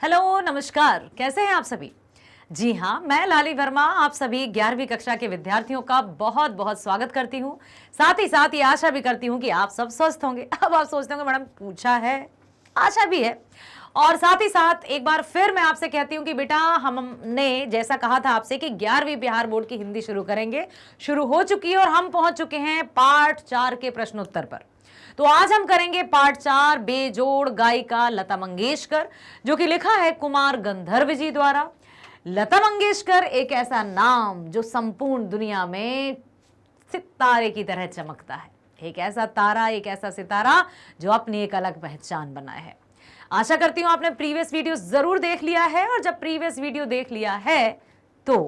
Hello, नमस्कार। कैसे हैं आप सभी? जी हाँ, मैं लाली वर्मा आप सभी 11वीं कक्षा के विद्यार्थियों का बहुत बहुत स्वागत करती हूँ। साथ ही साथ ये आशा भी करती हूँ कि आप सब स्वस्थ होंगे। अब आप सोचते होंगे मैडम पूछा है, आशा भी है। और साथ ही साथ एक बार फिर मैं आपसे कहती हूँ कि बेटा हमने जैसा कहा था आपसे कि 11वीं बिहार बोर्ड की हिंदी शुरू करेंगे, शुरू हो चुकी है और हम पहुंच चुके हैं पाठ 4 के प्रश्नोत्तर पर। तो आज हम करेंगे पार्ट 4 बेजोड़ गायिका लता मंगेशकर, जो कि लिखा है कुमार गंधर्व जी द्वारा। लता मंगेशकर एक ऐसा नाम जो संपूर्ण दुनिया में सितारे की तरह चमकता है। एक ऐसा तारा, एक ऐसा सितारा जो अपनी एक अलग पहचान बनाए है। आशा करती हूं आपने प्रीवियस वीडियो जरूर देख लिया है, और जब प्रीवियस वीडियो देख लिया है तो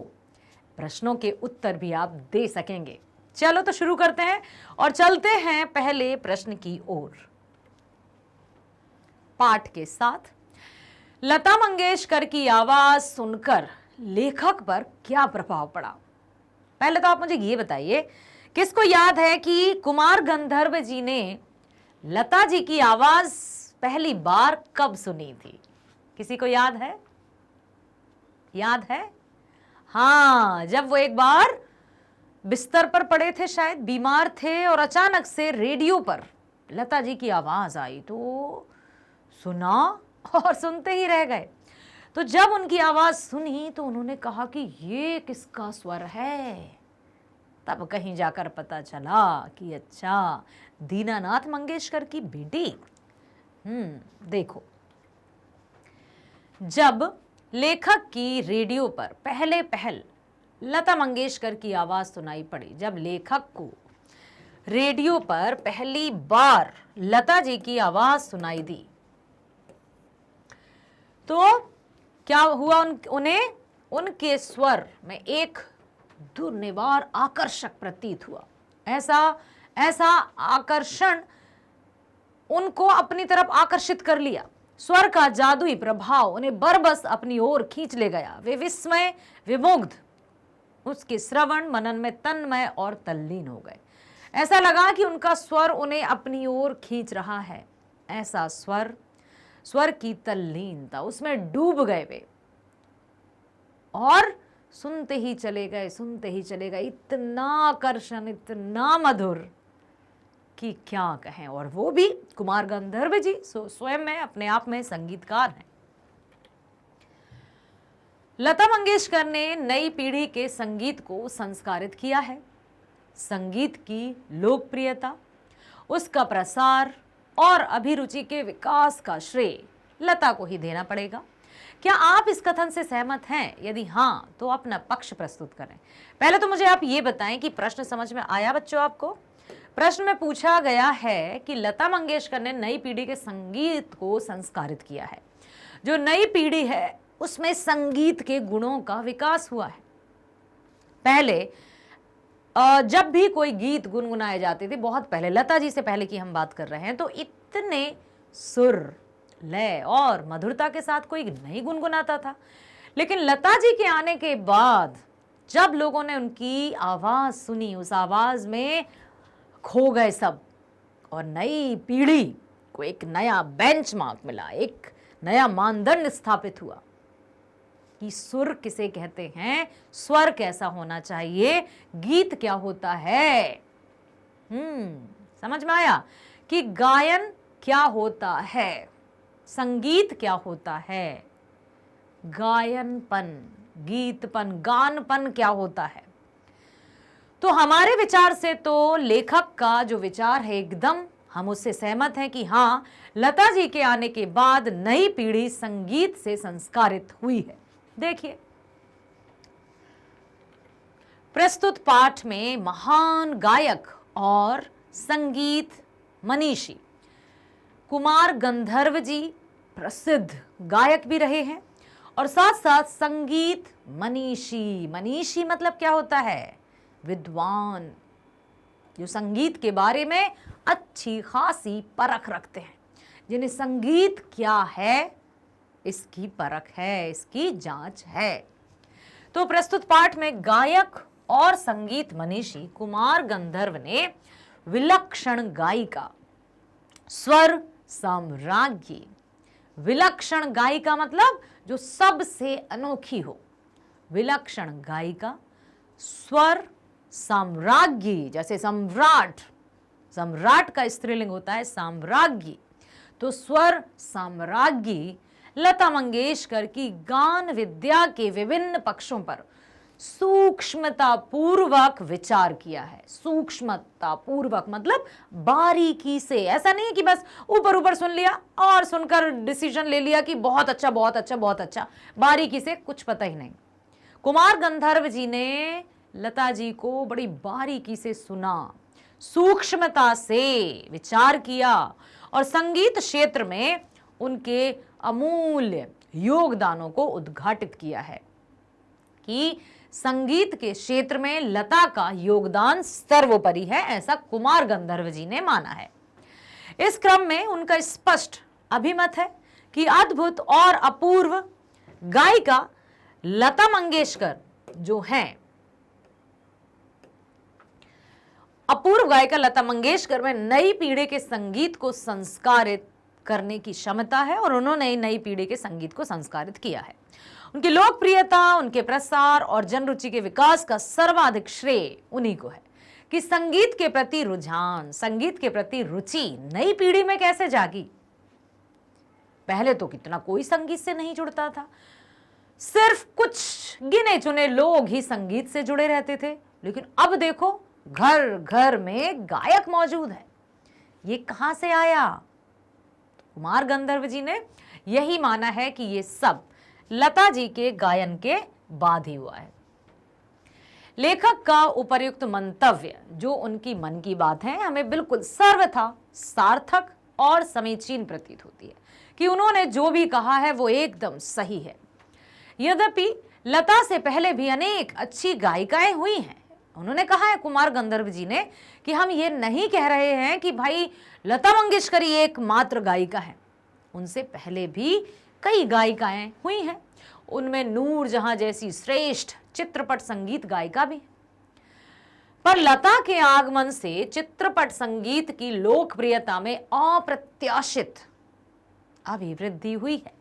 प्रश्नों के उत्तर भी आप दे सकेंगे। चलो तो शुरू करते हैं और चलते हैं पहले प्रश्न की ओर। पाठ के साथ लता मंगेशकर की आवाज सुनकर लेखक पर क्या प्रभाव पड़ा? पहले तो आप मुझे ये बताइए, किसको याद है कि कुमार गंधर्व जी ने लता जी की आवाज पहली बार कब सुनी थी? किसी को याद है? याद है? हाँ, जब वो एक बार बिस्तर पर पड़े थे, शायद बीमार थे, और अचानक से रेडियो पर लता जी की आवाज आई तो सुना और सुनते ही रह गए। तो जब उनकी आवाज सुनी तो उन्होंने कहा कि ये किसका स्वर है। तब कहीं जाकर पता चला कि अच्छा, दीनानाथ मंगेशकर की बेटी। देखो, जब लेखक की रेडियो पर पहल लता मंगेशकर की आवाज सुनाई पड़ी, जब लेखक को रेडियो पर पहली बार लता जी की आवाज सुनाई दी, तो क्या हुआ? उन्हें उनके स्वर में एक दुर्निवार आकर्षक प्रतीत हुआ। ऐसा आकर्षण उनको अपनी तरफ आकर्षित कर लिया। स्वर का जादुई प्रभाव उन्हें बरबस अपनी ओर खींच ले गया। वे विस्मय विमुग्ध उसके श्रवण मनन में तन्मय और तल्लीन हो गए। ऐसा लगा कि उनका स्वर उन्हें अपनी ओर खींच रहा है। ऐसा स्वर की तल्लीनता, उसमें डूब गए वे और सुनते ही चले गए। इतना आकर्षण, इतना मधुर कि क्या कहें। और वो भी कुमार गंधर्व जी स्वयं में अपने आप में संगीतकार हैं। लता मंगेशकर ने नई पीढ़ी के संगीत को संस्कारित किया है। संगीत की लोकप्रियता, उसका प्रसार और अभिरुचि के विकास का श्रेय लता को ही देना पड़ेगा। क्या आप इस कथन से सहमत हैं? यदि हाँ, तो अपना पक्ष प्रस्तुत करें। पहले तो मुझे आप ये बताएं कि प्रश्न समझ में आया बच्चों आपको? प्रश्न में पूछा गया है कि लता मंगेशकर ने नई पीढ़ी के संगीत को संस्कारित किया है। जो नई पीढ़ी है उसमें संगीत के गुणों का विकास हुआ है। पहले जब भी कोई गीत गुनगुनाए जाते थे, बहुत पहले, लता जी से पहले की हम बात कर रहे हैं, तो इतने सुर, लय और मधुरता के साथ कोई नहीं गुनगुनाता था। लेकिन लता जी के आने के बाद जब लोगों ने उनकी आवाज सुनी, उस आवाज में खो गए सब, और नई पीढ़ी को एक नया बेंचमार्क मिला, एक नया मानदंड स्थापित हुआ कि सुर किसे कहते हैं, स्वर कैसा होना चाहिए, गीत क्या होता है। समझ में आया कि गायन क्या होता है, संगीत क्या होता है, गायनपन, गीतपन, गानपन क्या होता है। तो हमारे विचार से तो लेखक का जो विचार है, एकदम हम उससे सहमत हैं कि हाँ, लता जी के आने के बाद नई पीढ़ी संगीत से संस्कारित हुई है। देखिए, प्रस्तुत पाठ में महान गायक और संगीत मनीषी कुमार गंधर्व जी प्रसिद्ध गायक भी रहे हैं, और साथ साथ संगीत मनीषी मतलब क्या होता है? विद्वान, जो संगीत के बारे में अच्छी खासी परख रखते हैं, जिन्हें संगीत क्या है इसकी परख है, इसकी जांच है। तो प्रस्तुत पाठ में गायक और संगीत मनीषी कुमार गंधर्व ने विलक्षण गायिका, स्वर साम्राज्ञी, विलक्षण गायिका मतलब जो सबसे अनोखी हो। विलक्षण गायिका, स्वर साम्राज्ञी, जैसे सम्राट, सम्राट का स्त्रीलिंग होता है साम्राज्ञी, तो स्वर साम्राज्ञी लता मंगेशकर की गान विद्या के विभिन्न पक्षों पर सूक्ष्मता पूर्वक विचार किया है। सूक्ष्मता पूर्वक मतलब बारीकी से, ऐसा नहीं है कि बस ऊपर ऊपर सुन लिया और सुनकर डिसीजन ले लिया कि बहुत अच्छा बहुत अच्छा बहुत अच्छा, बारीकी से कुछ पता ही नहीं। कुमार गंधर्व जी ने लता जी को बड़ी बारीकी से सुना, सूक्ष्मता से विचार किया और संगीत क्षेत्र में उनके अमूल्य योगदानों को उद्घाटित किया है कि संगीत के क्षेत्र में लता का योगदान सर्वोपरि है, ऐसा कुमार गंधर्व जी ने माना है। इस क्रम में उनका स्पष्ट अभिमत है कि अद्भुत और अपूर्व गायिका लता मंगेशकर जो हैं, अपूर्व गायिका लता मंगेशकर में नई पीढ़ी के संगीत को संस्कारित करने की क्षमता है और उन्होंने नई पीढ़ी के संगीत को संस्कारित किया है। उनकी लोकप्रियता, उनके प्रसार और जनरुचि के विकास का सर्वाधिक श्रेय उन्हीं को है कि संगीत के प्रति रुझान, संगीत के प्रति रुचि नई पीढ़ी में कैसे जागी। पहले तो कितना कोई संगीत से नहीं जुड़ता था, सिर्फ कुछ गिने चुने लोग ही संगीत से जुड़े रहते थे, लेकिन अब देखो घर घर में गायक मौजूद है। ये कहां से आया? कुमार गंधर्व जी ने यही माना है कि ये सब लता जी के गायन के बाद ही हुआ है। लेखक का उपर्युक्त मंतव्य जो उनकी मन की बात है हमें बिल्कुल सर्वथा सार्थक और समीचीन प्रतीत होती है कि उन्होंने जो भी कहा है वो एकदम सही है। यद्यपि लता से पहले भी अनेक अच्छी गायिकाएं हुई हैं। उन्होंने कहा है कुमार गंधर्व जी ने कि हम ये नहीं कह रहे हैं कि भाई लता मंगेशकर ही एकमात्र गायिका है, उनसे पहले भी कई गायिकाएं हुई हैं। उनमें नूरजहां जैसी श्रेष्ठ चित्रपट संगीत गायिका भी, पर लता के आगमन से चित्रपट संगीत की लोकप्रियता में अप्रत्याशित अभिवृद्धि हुई है।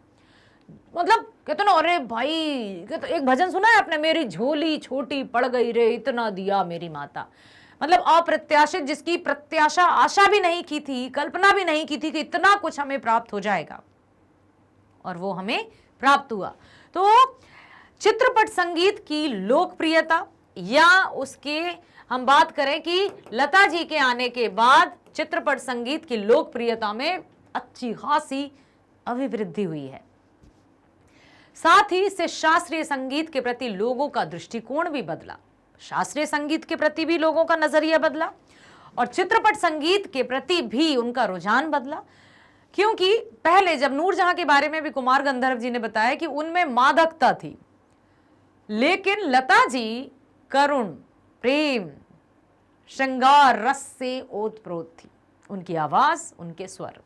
मतलब कहते ना, अरे भाई एक भजन सुना है आपने, मेरी झोली छोटी पड़ गई रे, इतना दिया मेरी माता। मतलब अप्रत्याशित, जिसकी प्रत्याशा आशा भी नहीं की थी, कल्पना भी नहीं की थी कि इतना कुछ हमें प्राप्त हो जाएगा, और वो हमें प्राप्त हुआ। तो चित्रपट संगीत की लोकप्रियता या उसके हम बात करें कि लता जी के आने के बाद चित्रपट संगीत की लोकप्रियता में अच्छी खासी अभिवृद्धि हुई है। साथ ही इससे शास्त्रीय संगीत के प्रति लोगों का दृष्टिकोण भी बदला, शास्त्रीय संगीत के प्रति भी लोगों का नजरिया बदला और चित्रपट संगीत के प्रति भी उनका रुझान बदला। क्योंकि पहले जब नूरजहां के बारे में भी कुमार गंधर्व जी ने बताया कि उनमें मादकता थी, लेकिन लता जी करुण, प्रेम, श्रृंगार रस से ओतप्रोत थी। उनकी आवाज, उनके स्वर।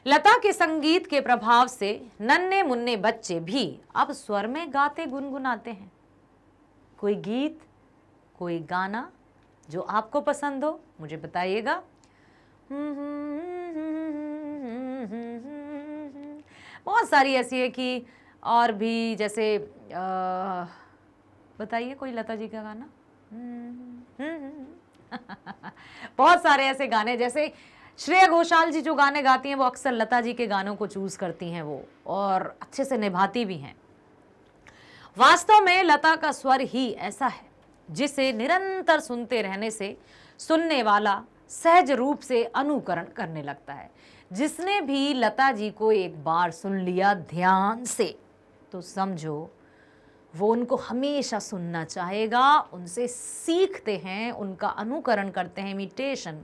लता के संगीत के प्रभाव से नन्हे मुन्ने बच्चे भी अब स्वर में गाते गुनगुनाते हैं। कोई गीत, कोई गाना जो आपको पसंद हो मुझे बताइएगा। बहुत सारी ऐसी है कि और भी, जैसे बताइए कोई लता जी का गाना। बहुत सारे ऐसे गाने, जैसे श्रेया घोषाल जी जो गाने गाती हैं वो अक्सर लता जी के गानों को चूज करती हैं वो, और अच्छे से निभाती भी हैं। वास्तव में लता का स्वर ही ऐसा है जिसे निरंतर सुनते रहने से सुनने वाला सहज रूप से अनुकरण करने लगता है। जिसने भी लता जी को एक बार सुन लिया ध्यान से, तो समझो वो उनको हमेशा सुनना चाहेगा, उनसे सीखते हैं, उनका अनुकरण करते हैं, इमिटेशन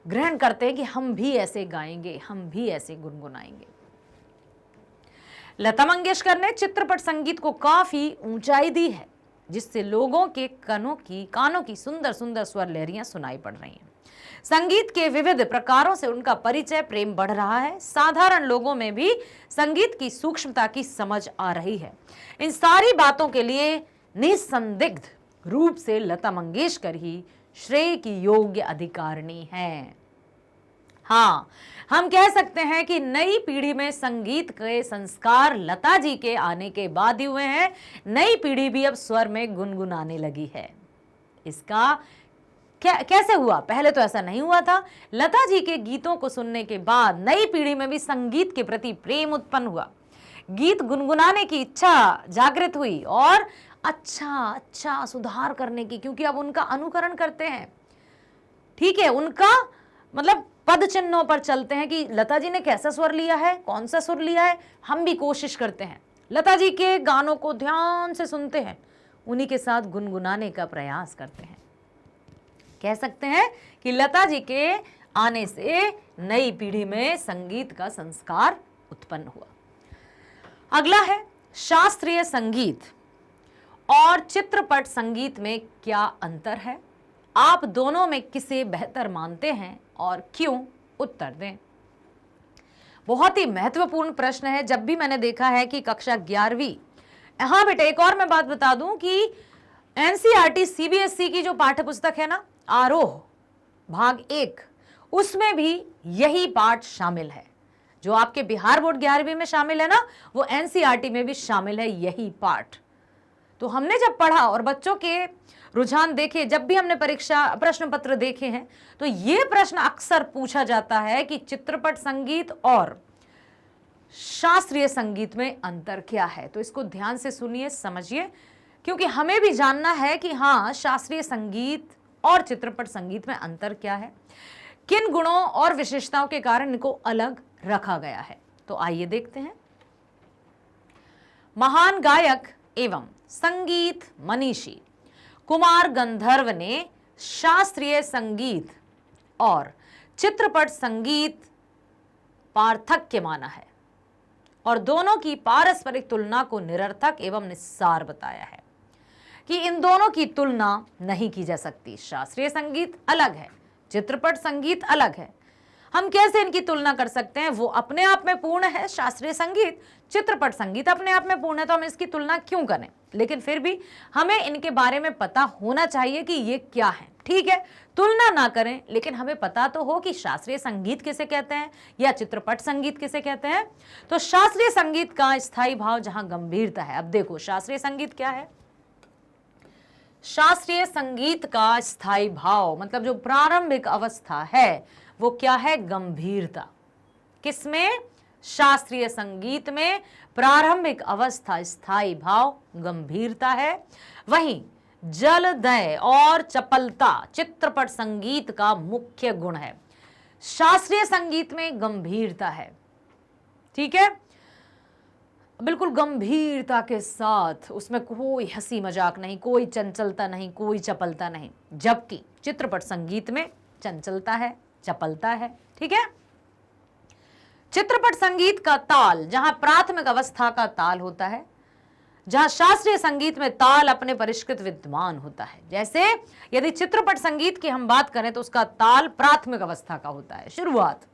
ग्रहण करते हैं कि हम भी ऐसे गाएंगे, हम भी ऐसे गुनगुनाएंगे। लता मंगेशकर ने चित्रपट संगीत को काफी ऊंचाई दी है, जिससे लोगों के कानों की सुंदर सुंदर स्वर लहरियां सुनाई पड़ रही हैं। संगीत के विविध प्रकारों से उनका परिचय, प्रेम बढ़ रहा है। साधारण लोगों में भी संगीत की सूक्ष्मता की समझ आ रही है। इन सारी बातों के लिए निसंदिग्ध रूप से लता मंगेशकर ही श्रेय की योग्य अधिकारिणी हैं। हाँ, हम कह सकते हैं कि नई पीढ़ी में संगीत के संस्कार लता जी के आने के बाद ही हुए हैं। नई पीढ़ी भी अब स्वर में गुनगुनाने लगी है। इसका कैसे हुआ? पहले तो ऐसा नहीं हुआ था। लता जी के गीतों को सुनने के बाद नई पीढ़ी में भी संगीत के प्रति प्रेम उत्पन्न हुआ, गीत गुनगुनाने की इच्छा जागृत हुई और अच्छा सुधार करने की, क्योंकि अब उनका अनुकरण करते हैं। ठीक है, उनका मतलब पद चिन्हों पर चलते हैं कि लता जी ने कैसा स्वर लिया है, कौन सा सुर लिया है। हम भी कोशिश करते हैं, लता जी के गानों को ध्यान से सुनते हैं, उन्हीं के साथ गुनगुनाने का प्रयास करते हैं। कह सकते हैं कि लता जी के आने से नई पीढ़ी में संगीत का संस्कार उत्पन्न हुआ। अगला है शास्त्रीय संगीत और चित्रपट संगीत में क्या अंतर है? आप दोनों में किसे बेहतर मानते हैं और क्यों? उत्तर दें। बहुत ही महत्वपूर्ण प्रश्न है। जब भी मैंने देखा है कि कक्षा 11वीं, हाँ बेटा एक और मैं बात बता दूं कि एनसीईआरटी सीबीएसई की जो पाठ्य पुस्तक है ना, आरोह भाग 1, उसमें भी यही पाठ शामिल है। जो आपके बिहार बोर्ड 11वीं में शामिल है ना, वो एनसीईआरटी में भी शामिल है यही पाठ। तो हमने जब पढ़ा और बच्चों के रुझान देखे, जब भी हमने परीक्षा प्रश्न पत्र देखे हैं, तो ये प्रश्न अक्सर पूछा जाता है कि चित्रपट संगीत और शास्त्रीय संगीत में अंतर क्या है। तो इसको ध्यान से सुनिए, समझिए, क्योंकि हमें भी जानना है कि हाँ, शास्त्रीय संगीत और चित्रपट संगीत में अंतर क्या है, किन गुणों और विशेषताओं के कारण इनको अलग रखा गया है। तो आइए देखते हैं। महान गायक एवं संगीत मनीषी कुमार गंधर्व ने शास्त्रीय संगीत और चित्रपट संगीत पार्थक्य माना है और दोनों की पारस्परिक तुलना को निरर्थक एवं निस्सार बताया है कि इन दोनों की तुलना नहीं की जा सकती। शास्त्रीय संगीत अलग है, चित्रपट संगीत अलग है। हम कैसे इनकी तुलना कर सकते हैं? वो अपने आप में पूर्ण है शास्त्रीय संगीत, चित्रपट संगीत अपने आप में पूर्ण है, तो हम इसकी तुलना क्यों करें? लेकिन फिर भी हमें इनके बारे में पता होना चाहिए कि ये क्या है। ठीक है, तुलना ना करें, लेकिन हमें पता तो हो कि शास्त्रीय संगीत किसे कहते हैं या चित्रपट संगीत किसे कहते हैं। तो शास्त्रीय संगीत का स्थायी भाव जहां गंभीरता है। अब देखो शास्त्रीय संगीत क्या है। शास्त्रीय संगीत का स्थायी भाव मतलब जो प्रारंभिक अवस्था है वो क्या है? गंभीरता। किसमें? शास्त्रीय संगीत में प्रारंभिक अवस्था स्थायी भाव गंभीरता है। वहीं जलदय और चपलता चित्रपट संगीत का मुख्य गुण है। शास्त्रीय संगीत में गंभीरता है, ठीक है, बिल्कुल गंभीरता के साथ, उसमें कोई हंसी मजाक नहीं, कोई चंचलता नहीं, कोई चपलता नहीं। जबकि चित्रपट संगीत में चंचलता है, चपलता है। ठीक है, चित्रपट संगीत का ताल जहां प्राथमिक अवस्था का ताल होता है, जहां शास्त्रीय संगीत में ताल अपने परिष्कृत विद्यमान होता है। जैसे यदि चित्रपट संगीत की हम बात करें तो उसका ताल प्राथमिक अवस्था का होता है, शुरुआत,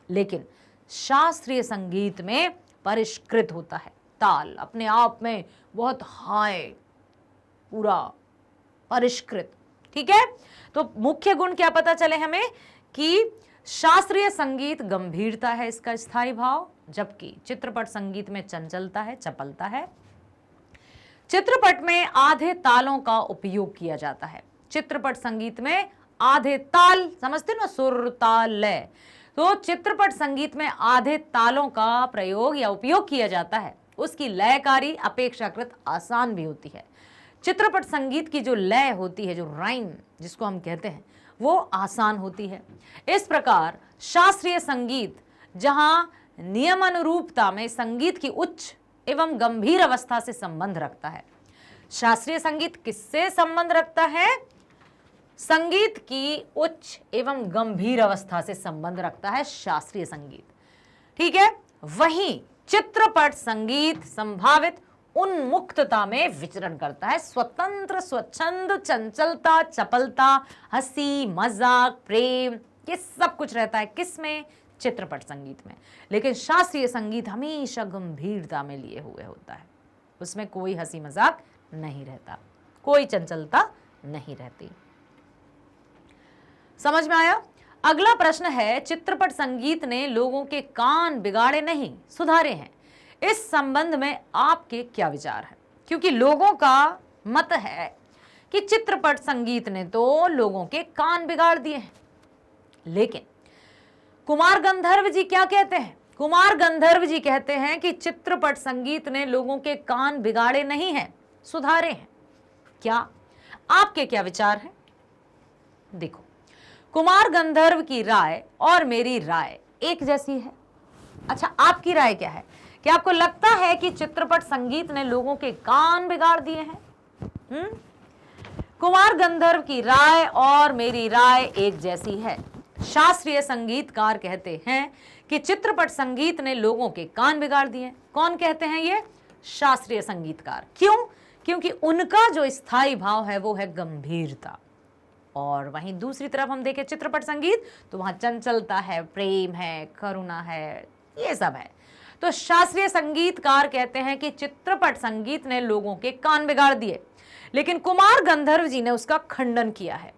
लेकिन शास्त्रीय संगीत में परिष्कृत होता है, ताल अपने आप में बहुत हाई, पूरा परिष्कृत। ठीक है, तो मुख्य गुण क्या पता चले हमें कि शास्त्रीय संगीत गंभीरता है इसका स्थायी भाव, जबकि चित्रपट संगीत में चंचलता है, चपलता है। चित्रपट में आधे तालों का उपयोग किया जाता है। चित्रपट संगीत में आधे ताल, समझते ना, सुर ताल लय, तो चित्रपट संगीत में आधे तालों का प्रयोग या उपयोग किया जाता है। उसकी लयकारी अपेक्षाकृत आसान भी होती है। चित्रपट संगीत की जो लय होती है, जो राइम जिसको हम कहते हैं, वो आसान होती है। इस प्रकार शास्त्रीय संगीत जहां नियमानुरूपता में संगीत की उच्च एवं गंभीर अवस्था से संबंध रखता है। शास्त्रीय संगीत किससे संबंध रखता है? संगीत की उच्च एवं गंभीर अवस्था से संबंध रखता है शास्त्रीय संगीत। ठीक है, वहीं चित्रपट संगीत संभावित उन्मुक्तता में विचरण करता है, स्वतंत्र, स्वच्छंद, चंचलता, चपलता, हंसी मजाक, प्रेम, ये सब कुछ रहता है किसमें? चित्रपट संगीत में। लेकिन शास्त्रीय संगीत हमेशा गंभीरता में लिए हुए होता है, उसमें कोई हंसी मजाक नहीं रहता, कोई चंचलता नहीं रहती। समझ में आया? अगला प्रश्न है, चित्रपट संगीत ने लोगों के कान बिगाड़े नहीं सुधारे हैं। इस संबंध में आपके क्या विचार हैं? क्योंकि लोगों का मत है कि चित्रपट संगीत ने तो लोगों के कान बिगाड़ दिए हैं, लेकिन कुमार गंधर्व जी क्या कहते हैं? कुमार गंधर्व जी कहते हैं कि चित्रपट संगीत ने लोगों के कान बिगाड़े नहीं हैं, सुधारे हैं। क्या आपके क्या विचार हैं? देखो, कुमार गंधर्व की राय और मेरी राय एक जैसी है। अच्छा, आपकी राय क्या है? क्या आपको लगता है कि चित्रपट संगीत ने लोगों के कान बिगाड़ दिए हैं? कुमार गंधर्व की राय और मेरी राय एक जैसी है। शास्त्रीय संगीतकार कहते हैं कि चित्रपट संगीत ने लोगों के कान बिगाड़ दिए। कौन कहते हैं ये? शास्त्रीय संगीतकार। क्यों? क्योंकि उनका जो स्थायी भाव है वो है गंभीरता, और वहीं दूसरी तरफ हम देखें चित्रपट संगीत तो वहां चंचलता है, प्रेम है, करुणा है, ये सब है। तो शास्त्रीय संगीतकार कहते हैं कि चित्रपट संगीत ने लोगों के कान बिगाड़ दिए, लेकिन कुमार गंधर्व जी ने उसका खंडन किया है।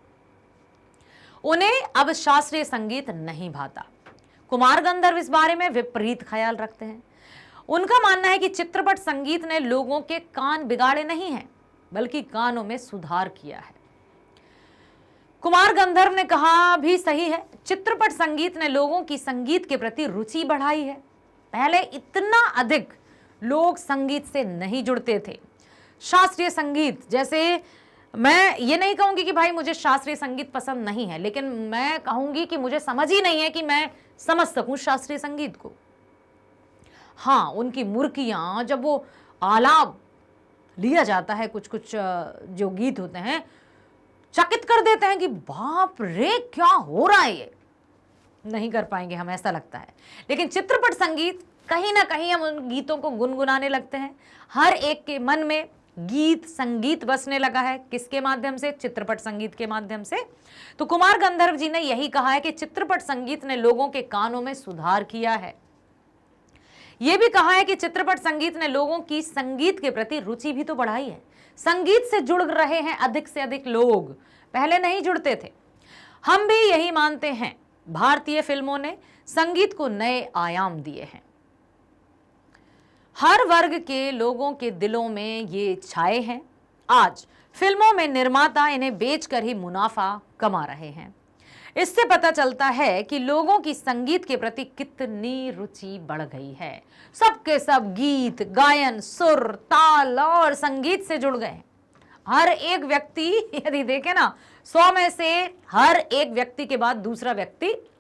उन्हें अब शास्त्रीय संगीत नहीं भाता। कुमार गंधर्व इस बारे में विपरीत ख्याल रखते हैं। उनका मानना है कि चित्रपट संगीत ने लोगों के कान बिगाड़े नहीं हैं, बल्कि कानों में सुधार किया है। कुमार गंधर्व ने कहा भी सही है, चित्रपट संगीत ने लोगों की संगीत के प्रति रुचि बढ़ाई है। पहले इतना अधिक लोग संगीत से नहीं जुड़ते थे। शास्त्रीय संगीत, जैसे मैं ये नहीं कहूंगी कि भाई मुझे शास्त्रीय संगीत पसंद नहीं है, लेकिन मैं कहूंगी कि मुझे समझ ही नहीं है कि मैं समझ सकूं शास्त्रीय संगीत को। हाँ, उनकी मुर्कियां, जब वो आलाप लिया जाता है, कुछ कुछ जो गीत होते हैं चकित कर देते हैं कि बाप रे क्या हो रहा है, ये नहीं कर पाएंगे हम, ऐसा लगता है। लेकिन चित्रपट संगीत कहीं ना कहीं हम उन गीतों को गुनगुनाने लगते हैं। हर एक के मन में गीत संगीत बसने लगा है। किसके माध्यम से? चित्रपट संगीत के माध्यम से। तो कुमार गंधर्व जी ने यही कहा है कि चित्रपट संगीत ने लोगों के कानों में सुधार किया है। यह भी कहा है कि चित्रपट संगीत ने लोगों की संगीत के प्रति रुचि भी तो बढ़ाई है। संगीत से जुड़ रहे हैं अधिक से अधिक लोग, पहले नहीं जुड़ते थे। हम भी यही मानते हैं। भारतीय फिल्मों ने संगीत को नए आयाम दिए हैं। हर वर्ग के लोगों के दिलों में ये छाए हैं। आज फिल्मों में निर्माता इन्हें बेचकर ही मुनाफा कमा रहे हैं। इससे पता चलता है कि लोगों की संगीत के प्रति कितनी रुचि बढ़ गई है। सबके सब गीत, गायन, सुर, ताल और संगीत से जुड़ गए। हर एक व्यक्ति, यदि देखें ना, 100 में से हर एक व्यक्ति के बाद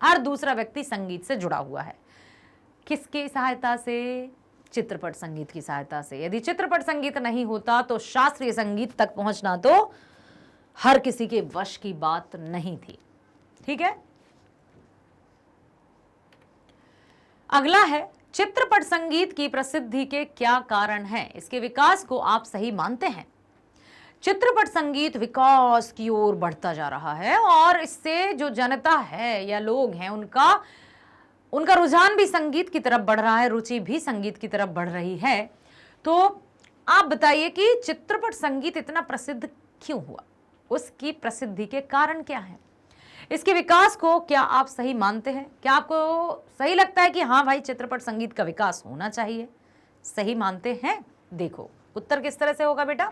हर दूसरा व्यक्ति संगीत से जुड़ा हुआ है। किसकी सहायता से? चित्रपट संगीत की सहायता से। यदि चित्रपट संगीत नहीं होता तो शास्त्रीय संगीत तक पहुंचना तो हर किसी के वश की बात नहीं थी। ठीक है। अगला है, चित्रपट संगीत की प्रसिद्धि के क्या कारण हैं? इसके विकास को आप सही मानते हैं? चित्रपट संगीत विकास की ओर बढ़ता जा रहा है और इससे जो जनता है या लोग हैं उनका रुझान भी संगीत की तरफ बढ़ रहा है, रुचि भी संगीत की तरफ बढ़ रही है। तो आप बताइए कि चित्रपट संगीत इतना प्रसिद्ध क्यों हुआ? उसकी प्रसिद्धि के कारण क्या है? इसके विकास को क्या आप सही मानते हैं? क्या आपको सही लगता है कि हाँ भाई, चित्रपट संगीत का विकास होना चाहिए? सही मानते हैं? देखो उत्तर किस तरह से होगा बेटा।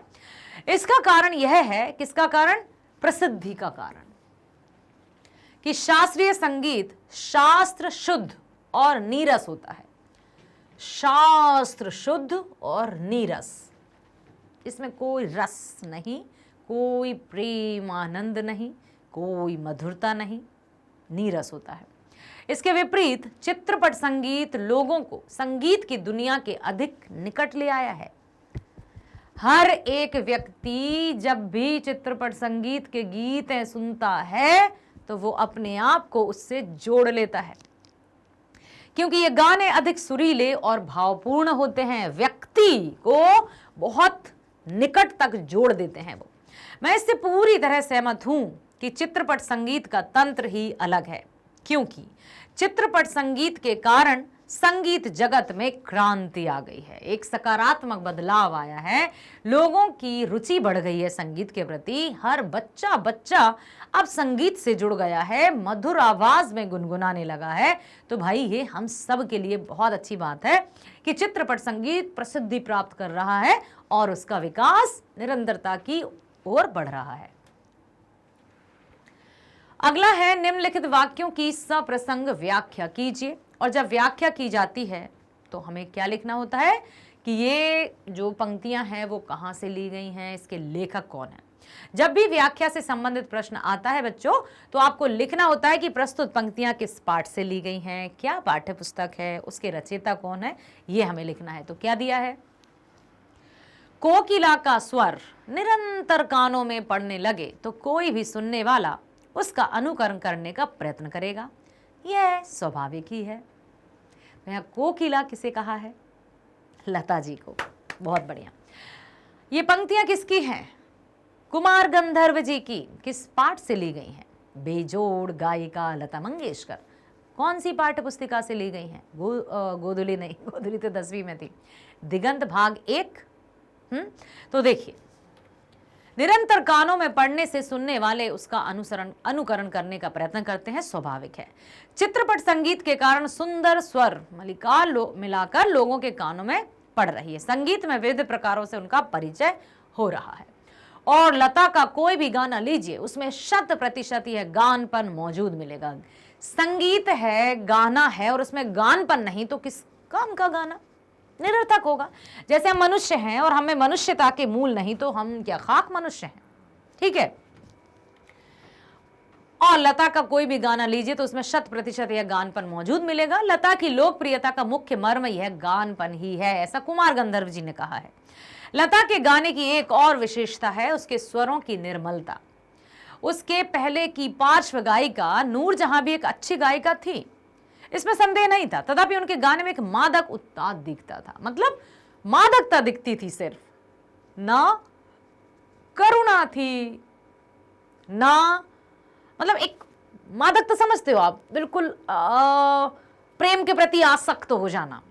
इसका कारण यह है, किसका कारण? प्रसिद्धि का कारण, कि शास्त्रीय संगीत शास्त्र शुद्ध और नीरस होता है। शास्त्र शुद्ध और नीरस, इसमें कोई रस नहीं, कोई प्रेम आनंद नहीं, कोई मधुरता नहीं, नीरस होता है। इसके विपरीत चित्रपट संगीत लोगों को संगीत की दुनिया के अधिक निकट ले आया है। हर एक व्यक्ति जब भी चित्रपट संगीत के गीत सुनता है तो वो अपने आप को उससे जोड़ लेता है, क्योंकि ये गाने अधिक सुरीले और भावपूर्ण होते हैं, व्यक्ति को बहुत निकट तक जोड़ देते हैं वो। मैं इससे पूरी तरह सहमत हूं कि चित्रपट संगीत का तंत्र ही अलग है, क्योंकि चित्रपट संगीत के कारण संगीत जगत में क्रांति आ गई है, एक सकारात्मक बदलाव आया है, लोगों की रुचि बढ़ गई है संगीत के प्रति। हर बच्चा बच्चा अब संगीत से जुड़ गया है, मधुर आवाज में गुनगुनाने लगा है। तो भाई ये हम सब के लिए बहुत अच्छी बात है कि चित्रपट संगीत प्रसिद्धि प्राप्त कर रहा है और उसका विकास निरंतरता की ओर बढ़ रहा है। अगला है निम्नलिखित वाक्यों की सप्रसंग व्याख्या कीजिए। और जब व्याख्या की जाती है तो हमें क्या लिखना होता है कि ये जो पंक्तियां हैं वो कहां से ली गई हैं, इसके लेखक कौन है। जब भी व्याख्या से संबंधित प्रश्न आता है बच्चों तो आपको लिखना होता है कि प्रस्तुत पंक्तियां किस पाठ से ली गई हैं, क्या पाठ्य पुस्तक है, उसके रचयिता कौन है, ये हमें लिखना है। तो क्या दिया है, कोकिला का स्वर निरंतर कानों में पड़ने लगे तो कोई भी सुनने वाला उसका अनुकरण करने का प्रयत्न करेगा, यह स्वाभाविक ही है। तो यहाँ कोकिला किसे कहा है, लता जी को। बहुत बढ़िया। ये पंक्तियां किसकी हैं, कुमार गंधर्व जी की। किस पाठ से ली गई हैं, बेजोड़ गायिका लता मंगेशकर। कौन सी पाठ्य पुस्तिका से ली गई हैं, गोधुली नहीं, गोधुली तो 10वीं में थी, दिगंत भाग 1। तो देखिए, निरंतर कानों में पड़ने से सुनने वाले उसका अनुकरण करने का प्रयत्न करते हैं, स्वाभाविक है। चित्रपट संगीत के कारण सुंदर स्वर मिलाकर लोगों के कानों में पड़ रही है। संगीत में विविध प्रकारों से उनका परिचय हो रहा है। और लता का कोई भी गाना लीजिए, उसमें 100% यह गानपन मौजूद मिलेगा। संगीत है, गाना है और उसमें गानपन नहीं तो किस काम का गाना, निरर्थक होगा। जैसे हम मनुष्य हैं और हमें मनुष्यता के मूल नहीं तो हम क्या खाक मनुष्य हैं, ठीक है। और लता का कोई भी गाना लीजिए तो उसमें 100% यह गानपन मौजूद मिलेगा। लता की लोकप्रियता का मुख्य मर्म यह गानपन ही है, ऐसा कुमार गंधर्व जी ने कहा है। लता के गाने की एक और विशेषता है उसके स्वरों की निर्मलता। उसके पहले की पार्श्व गायिका नूरजहां भी एक अच्छी गायिका थी, इसमें संदेह नहीं था, तथापि उनके गाने में एक मादक उत्ताप दिखता था। मतलब मादकता दिखती थी, सिर्फ ना करुणा थी ना, मतलब एक मादकता समझते हो आप, बिल्कुल प्रेम के प्रति आसक्त हो जाना,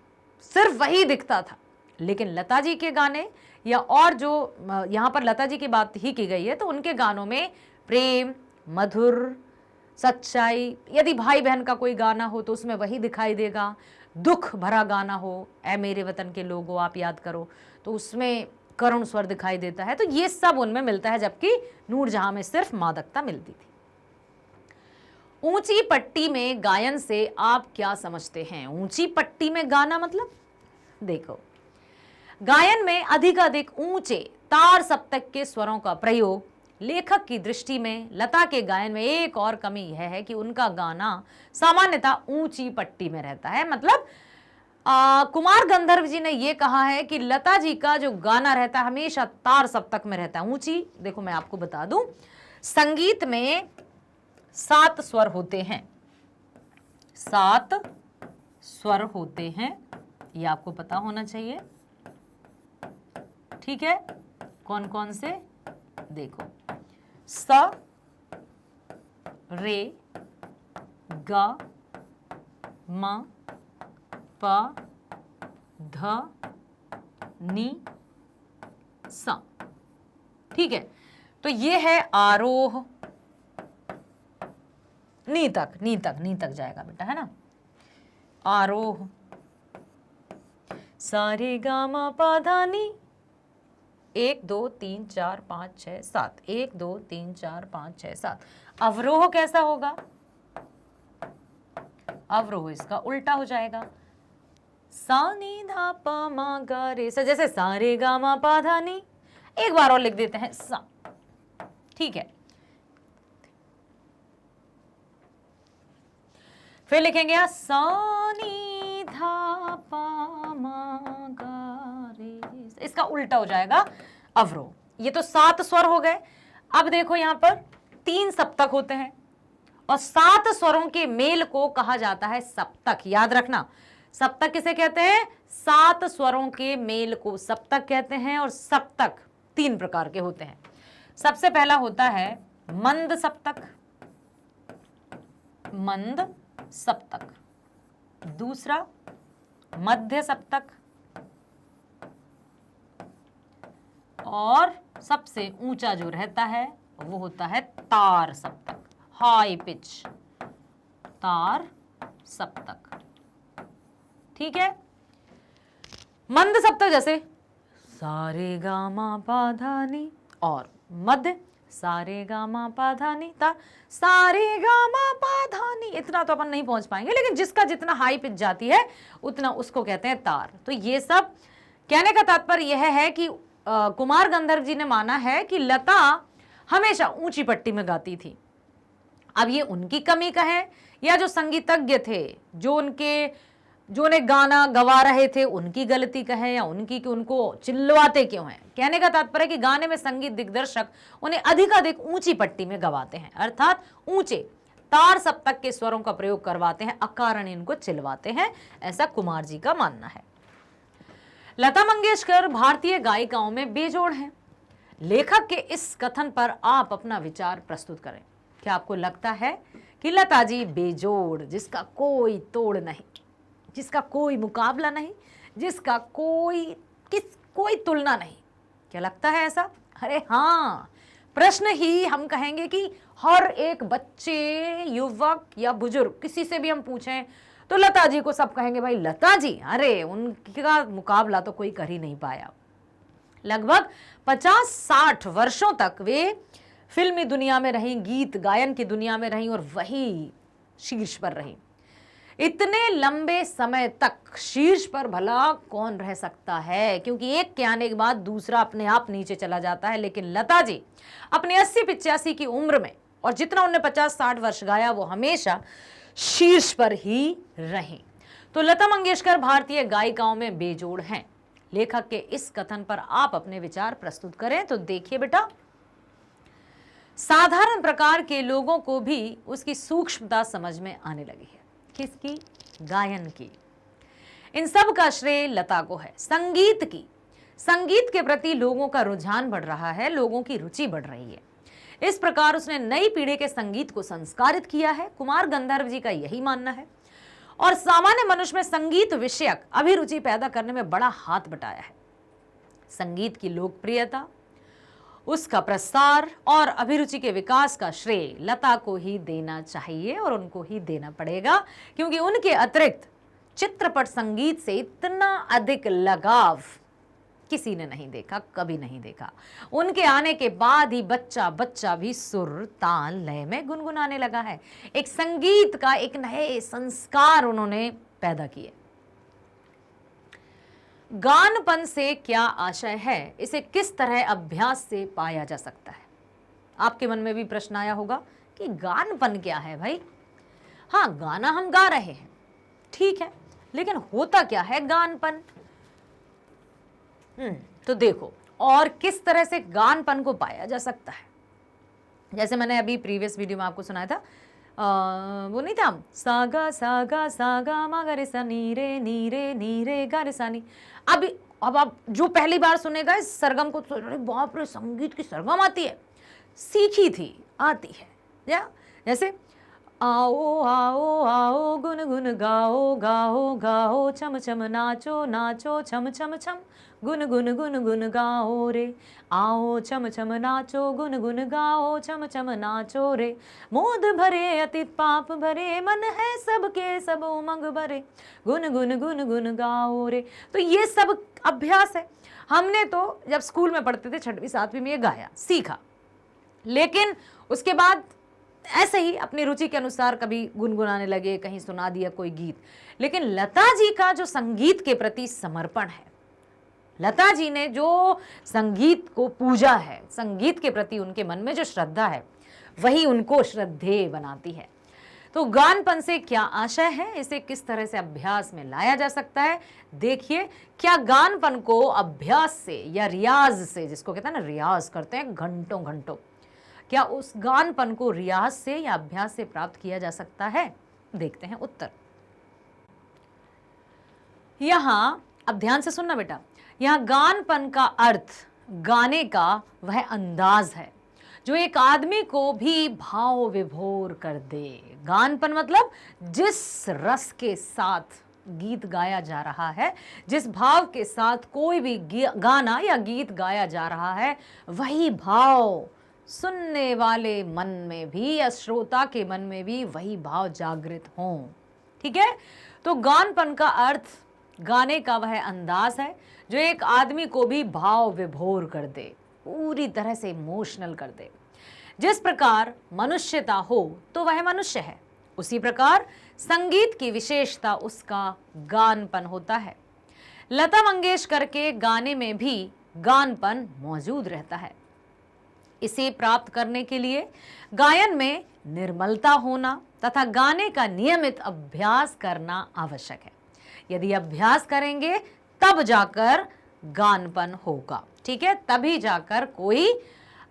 सिर्फ वही दिखता था। लेकिन लता जी के गाने या और जो यहाँ पर लता जी की बात ही की गई है तो उनके गानों में प्रेम, मधुर, सच्चाई, यदि भाई बहन का कोई गाना हो तो उसमें वही दिखाई देगा। दुख भरा गाना हो, ऐ मेरे वतन के लोगों आप याद करो, तो उसमें करुण स्वर दिखाई देता है। तो ये सब उनमें मिलता है, जबकि नूरजहां में सिर्फ मादकता मिलती थी। ऊंची पट्टी में गायन से आप क्या समझते हैं, ऊंची पट्टी में गाना मतलब देखो, गायन में अधिकाधिक ऊंचे तार सप्तक के स्वरों का प्रयोग। लेखक की दृष्टि में लता के गायन में एक और कमी यह है कि उनका गाना सामान्यतः ऊंची पट्टी में रहता है। मतलब कुमार गंधर्व जी ने यह कहा है कि लता जी का जो गाना रहता है हमेशा तार सप्तक में रहता है, ऊंची। देखो मैं आपको बता दूं, संगीत में 7 स्वर होते हैं, 7 स्वर होते हैं, ये आपको पता होना चाहिए, ठीक है। कौन कौन से, देखो, स, रे, ग, म, प, ध, नि, सा, ठीक है। तो ये है आरोह, नी तक जाएगा बेटा, है ना। आरोह, सारे गामा पा धा नी, 1 2 3 4 5 6 7, 1 2 3 4 5 6 7। अवरोह कैसा होगा, अवरोह इसका उल्टा हो जाएगा, सा नी धा पा मा गा रे सा, जैसे सारे गा मा पा धा नी। एक बार और लिख देते हैं सा, ठीक है। फिर लिखेंगे सा नी धा पा मा गा रे, इसका उल्टा हो जाएगा अवरोह। ये तो 7 स्वर हो गए। अब देखो यहां पर 3 सप्तक होते हैं और 7 स्वरों के मेल को कहा जाता है सप्तक। याद रखना, सप्तक किसे कहते हैं, 7 स्वरों के मेल को सप्तक कहते हैं। और सप्तक 3 प्रकार के होते हैं। सबसे पहला होता है मंद सप्तक, मंद सप्तक। दूसरा मध्य सप्तक और सबसे ऊंचा जो रहता है वो होता है तार सप्तक, हाई पिच तार सप्तक। ठीक है। मंद सप्तक जैसे सारे गा मा पा धा नी और मध्य सारे गा मा पा धा नी ता सारे गा मा पा धा नी। इतना तो अपन नहीं पहुंच पाएंगे, लेकिन जिसका जितना हाई पिच जाती है उतना उसको कहते हैं तार। तो ये सब कहने का तात्पर्य यह है कि कुमार गंधर्व जी ने माना है कि लता हमेशा ऊंची पट्टी में गाती थी। अब ये उनकी कमी का है या जो संगीतज्ञ थे जो उन्हें गाना गवा रहे थे उनकी गलती का है, या उनकी कि उनको चिल्लवाते क्यों हैं। कहने का तात्पर्य कि गाने में संगीत दिग्दर्शक उन्हें अधिकाधिक ऊंची पट्टी में गवाते हैं, अर्थात ऊंचे तार सप्तक के स्वरों का प्रयोग करवाते हैं, अकारण इनको चिल्वाते हैं, ऐसा कुमार जी का मानना है। लता मंगेशकर भारतीय गायिकाओं में बेजोड़ हैं। लेखक के इस कथन पर आप अपना विचार प्रस्तुत करें। क्या आपको लगता है कि लता जी बेजोड़, जिसका कोई तोड़ नहीं, जिसका कोई मुकाबला नहीं, जिसका कोई तुलना नहीं, क्या लगता है ऐसा? अरे हाँ, प्रश्न ही हम कहेंगे कि हर एक बच्चे, युवक या बुजुर्ग, किसी से भी हम पूछें तो लता जी को सब कहेंगे भाई लता जी, अरे उनका मुकाबला तो कोई कर ही नहीं पाया। लगभग 50-60 वर्षों तक वे फिल्मी दुनिया में रहीं, गीत गायन की दुनिया में रहीं और वही शीर्ष पर रहीं। इतने लंबे समय तक शीर्ष पर भला कौन रह सकता है, क्योंकि एक के आने के बाद दूसरा अपने आप नीचे चला जाता है। लेकिन लता जी अपने 80-85 की उम्र में और जितना उन्होंने 50-60 वर्ष गाया वो हमेशा शीर्ष पर ही रहीं। तो लता मंगेशकर भारतीय गायिकाओं में बेजोड़ हैं। लेखक के इस कथन पर आप अपने विचार प्रस्तुत करें। तो देखिए बेटा, साधारण प्रकार के लोगों को भी उसकी सूक्ष्मता समझ में आने लगी है। किसकी? गायन की। इन सब का श्रेय लता को है। संगीत के प्रति लोगों का रुझान बढ़ रहा है, लोगों की रुचि बढ़ रही है। इस प्रकार उसने नई पीढ़ी के संगीत को संस्कारित किया है। कुमार गंधर्व जी का यही मानना है और सामान्य मनुष्य में संगीत विषयक अभिरुचि पैदा करने में बड़ा हाथ बटाया है। संगीत की लोकप्रियता, उसका प्रसार और अभिरुचि के विकास का श्रेय लता को ही देना चाहिए और उनको ही देना पड़ेगा, क्योंकि उनके अतिरिक्त चित्रपट संगीत से इतना अधिक लगाव किसी ने नहीं देखा, कभी नहीं देखा। उनके आने के बाद ही बच्चा बच्चा भी सुर ताल लय में गुनगुनाने लगा है। एक संगीत का एक नए संस्कार उन्होंने पैदा किए। गानपन से क्या आशय है, इसे किस तरह अभ्यास से पाया जा सकता है? आपके मन में भी प्रश्न आया होगा कि गानपन क्या है भाई? हाँ, गाना हम गा रहे हैं, ठीक है, लेकिन होता क्या है गानपन? तो देखो, और किस तरह से गानपन को पाया जा सकता है। जैसे मैंने अभी प्रीवियस वीडियो में आपको सुनाया था, वो नहीं था, सागा सागा सागा मा गा रे सा नी रे गा रे सा नी। अब आप जो पहली बार सुनेगा इस सरगम को, अरे बाप रे, संगीत की सरगम आती है, सीखी थी, आती है। या जैसे आओ आओ आओ गुन गुन गाओ गाओ गाओ, छम छम नाचो नाचो, छम छम छम गुन गुन गुन गुन गाओ रे, आओ छम छम नाचो गुन गुन गाओ, छम छम नाचो रे, मोद भरे अतीत पाप भरे, मन है सबके सब उमंग भरे, गुन गुन गुन गुन गाओ रे। तो ये सब अभ्यास है। हमने तो जब स्कूल में पढ़ते थे 6वीं 7वीं में ये गाया, सीखा, लेकिन उसके बाद ऐसे ही अपनी रुचि के अनुसार कभी गुनगुनाने लगे, कहीं सुना दिया कोई गीत। लेकिन लता जी का जो संगीत के प्रति समर्पण है, लता जी ने जो संगीत को पूजा है, संगीत के प्रति उनके मन में जो श्रद्धा है, वही उनको श्रद्धेय बनाती है। तो गानपन से क्या आशय है, इसे किस तरह से अभ्यास में लाया जा सकता है? देखिए, क्या गानपन को अभ्यास से या रियाज से, जिसको कहते हैं ना रियाज करते हैं घंटों घंटों, क्या उस गानपन को रियाज से या अभ्यास से प्राप्त किया जा सकता है? देखते हैं उत्तर। यहां अब ध्यान से सुनना बेटा, यहां गानपन का अर्थ गाने का वह अंदाज है जो एक आदमी को भी भाव विभोर कर दे। गानपन मतलब जिस रस के साथ गीत गाया जा रहा है, जिस भाव के साथ कोई भी गाना या गीत गाया जा रहा है, वही भाव सुनने वाले मन में भी या श्रोता के मन में भी वही भाव जागृत हों। ठीक है, तो गानपन का अर्थ गाने का वह अंदाज है जो एक आदमी को भी भाव विभोर कर दे, पूरी तरह से इमोशनल कर दे। जिस प्रकार मनुष्यता हो तो वह मनुष्य है, उसी प्रकार संगीत की विशेषता उसका गानपन होता है। लता मंगेशकर के गाने में भी गानपन मौजूद रहता है। इसे प्राप्त करने के लिए गायन में निर्मलता होना तथा गाने का नियमित अभ्यास करना आवश्यक है। यदि अभ्यास करेंगे तब जाकर गानपन होगा। ठीक है, तभी जाकर कोई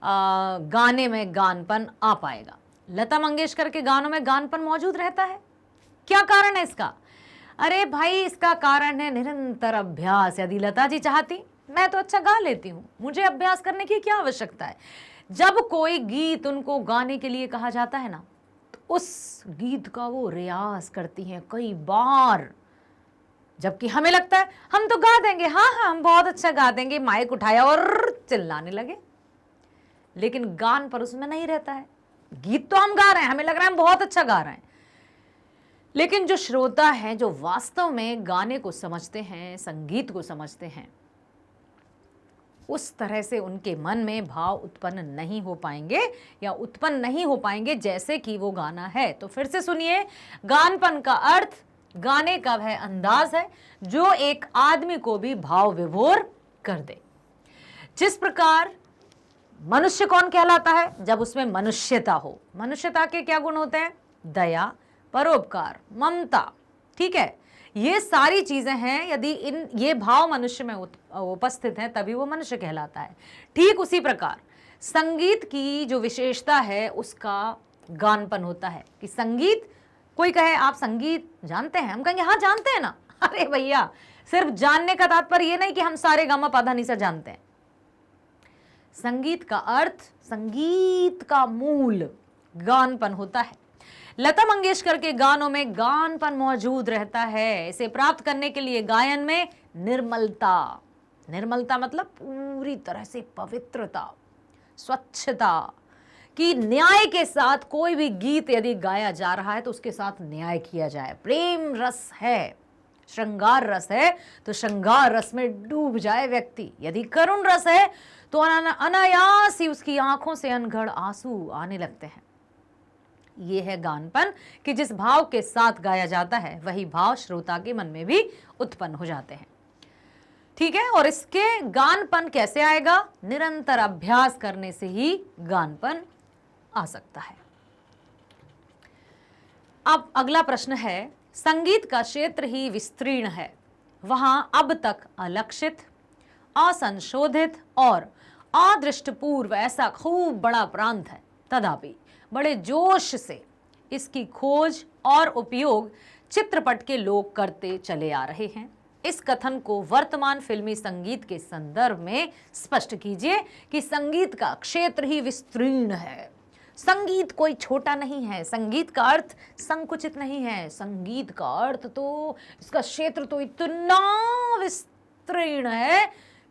गाने में गानपन आ पाएगा। लता मंगेशकर के गानों में गानपन मौजूद रहता है। क्या कारण है इसका? अरे भाई, इसका कारण है निरंतर अभ्यास। यदि लता जी चाहती, मैं तो अच्छा गा लेती हूँ, मुझे अभ्यास करने की क्या आवश्यकता है। जब कोई गीत उनको गाने के लिए कहा जाता है ना, तो उस गीत का वो रियाज करती हैं कई बार, जबकि हमें लगता है हम तो गा देंगे, हाँ हाँ हम बहुत अच्छा गा देंगे, माइक उठाया और चिल्लाने लगे। लेकिन गान पर उसमें नहीं रहता है। गीत तो हम गा रहे हैं, हमें लग रहा है हम बहुत अच्छा गा रहे हैं, लेकिन जो श्रोता है, जो वास्तव में गाने को समझते हैं, संगीत को समझते हैं, उस तरह से उनके मन में भाव उत्पन्न नहीं हो पाएंगे या उत्पन्न नहीं हो पाएंगे जैसे कि वो गाना है। तो फिर से सुनिए, गानपन का अर्थ गाने का वह अंदाज है जो एक आदमी को भी भाव विभोर कर दे। जिस प्रकार मनुष्य कौन कहलाता है? जब उसमें मनुष्यता हो। मनुष्यता के क्या गुण होते हैं? दया, परोपकार, ममता। ठीक है, ये सारी चीजें हैं। यदि ये भाव मनुष्य में उपस्थित हैं तभी वो मनुष्य कहलाता है। ठीक उसी प्रकार संगीत की जो विशेषता है उसका गानपन होता है। कि संगीत, कोई कहे आप संगीत जानते हैं, हम कहेंगे हाँ जानते हैं ना। अरे भैया, सिर्फ जानने का तात्पर्य ये नहीं कि हम सारे गामा पाधा निसा जानते हैं। संगीत का अर्थ, संगीत का मूल गानपन होता है। लता मंगेशकर के गानों में गानपन मौजूद रहता है। इसे प्राप्त करने के लिए गायन में निर्मलता, निर्मलता मतलब पूरी तरह से पवित्रता, स्वच्छता, कि न्याय के साथ कोई भी गीत यदि गाया जा रहा है तो उसके साथ न्याय किया जाए। प्रेम रस है, श्रृंगार रस है तो श्रृंगार रस में डूब जाए व्यक्ति। यदि करुण रस है तो अनायास ही उसकी आंखों से अनगढ़ आंसू आने लगते हैं। ये है गानपन, कि जिस भाव के साथ गाया जाता है वही भाव श्रोता के मन में भी उत्पन्न हो जाते हैं। ठीक है, और इसके गानपन कैसे आएगा? निरंतर अभ्यास करने से ही गानपन आ सकता है। अब अगला प्रश्न है, संगीत का क्षेत्र ही विस्तीर्ण है, वहां अब तक अलक्षित, असंशोधित और अदृष्टपूर्व ऐसा खूब बड़ा प्रांत है, तथापि बड़े जोश से इसकी खोज और उपयोग चित्रपट के लोग करते चले आ रहे हैं। इस कथन को वर्तमान फिल्मी संगीत के संदर्भ में स्पष्ट कीजिए कि संगीत का क्षेत्र ही विस्तीर्ण है। संगीत कोई छोटा नहीं है, संगीत का अर्थ संकुचित नहीं है, संगीत का अर्थ तो इसका क्षेत्र तो इतना विस्तीर्ण है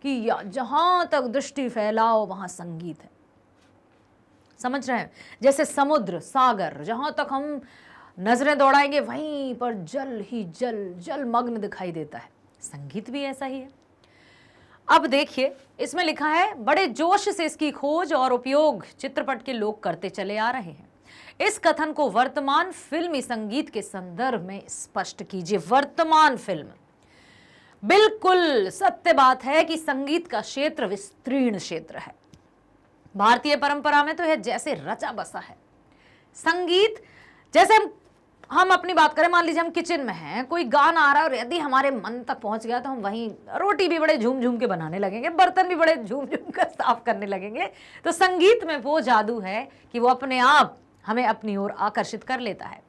कि जहां तक दृष्टि फैलाओ वहां संगीत है। समझ रहे हैं? जैसे समुद्र, सागर, जहां तक हम नजरें दौड़ाएंगे वहीं पर जल ही जल, जलमग्न दिखाई देता है। संगीत भी ऐसा ही है। अब देखिए, इसमें लिखा है बड़े जोश से इसकी खोज और उपयोग चित्रपट के लोग करते चले आ रहे हैं। इस कथन को वर्तमान फिल्मी संगीत के संदर्भ में स्पष्ट कीजिए। वर्तमान फिल्म, बिल्कुल सत्य बात है कि संगीत का क्षेत्र विस्तीर्ण क्षेत्र है। भारतीय परंपरा में तो यह जैसे रचा बसा है। संगीत, जैसे हम अपनी बात करें, मान लीजिए हम किचन में हैं, कोई गाना आ रहा है और यदि हमारे मन तक पहुंच गया तो हम वहीं रोटी भी बड़े झूम झूम के बनाने लगेंगे, बर्तन भी बड़े झूम झूम कर साफ करने लगेंगे। तो संगीत में वो जादू है कि वो अपने आप हमें अपनी ओर आकर्षित कर लेता है।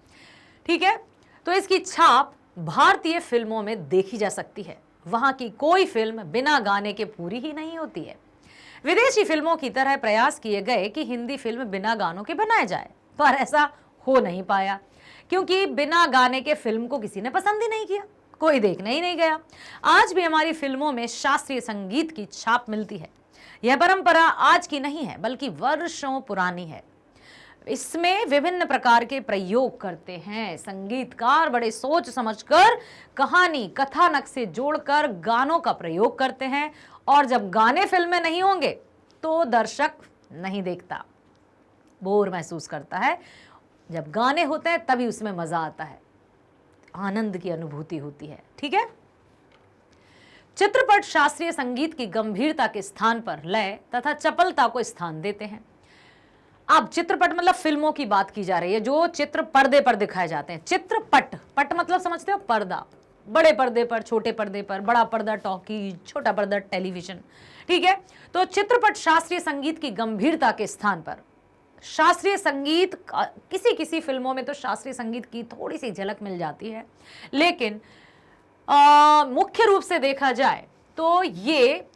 ठीक है, तो इसकी छाप भारतीय फिल्मों में देखी जा सकती है। वहां की कोई फिल्म बिना गाने के पूरी ही नहीं होती है। विदेशी फिल्मों की तरह प्रयास किए गए कि हिंदी फिल्म बिना गानों के बनाए जाए, पर ऐसा हो नहीं पाया, क्योंकि बिना गाने के फिल्म को किसी ने पसंद ही नहीं किया। कोई देखने ही नहीं गया। आज भी हमारी फिल्मों में शास्त्रीय संगीत की छाप मिलती है। यह परंपरा आज की नहीं है बल्कि वर्षों पुरानी है। इसमें विभिन्न प्रकार के प्रयोग करते हैं संगीतकार, बड़े सोच समझकर कहानी कथानक से जोड़कर गानों का प्रयोग करते हैं। और जब गाने फिल्म में नहीं होंगे तो दर्शक नहीं देखता, बोर महसूस करता है। जब गाने होते हैं तभी उसमें मजा आता है, आनंद की अनुभूति होती है। ठीक है। चित्रपट शास्त्रीय संगीत की गंभीरता के स्थान पर लय तथा चपलता को स्थान देते हैं। अब चित्रपट मतलब फिल्मों की बात की जा रही है, जो चित्र पर्दे पर दिखाए जाते हैं। चित्रपट, पट मतलब समझते हो, पर्दा, बड़े पर्दे पर, छोटे पर्दे पर, बड़ा पर्दा टॉकी, छोटा पर्दा टेलीविजन। ठीक है। तो चित्रपट शास्त्रीय संगीत की गंभीरता के स्थान पर, शास्त्रीय संगीत किसी किसी फिल्मों में तो शास्त्रीय संगीत की थोड़ी सी झलक मिल जाती है, लेकिन मुख्य रूप से देखा जाए तो ये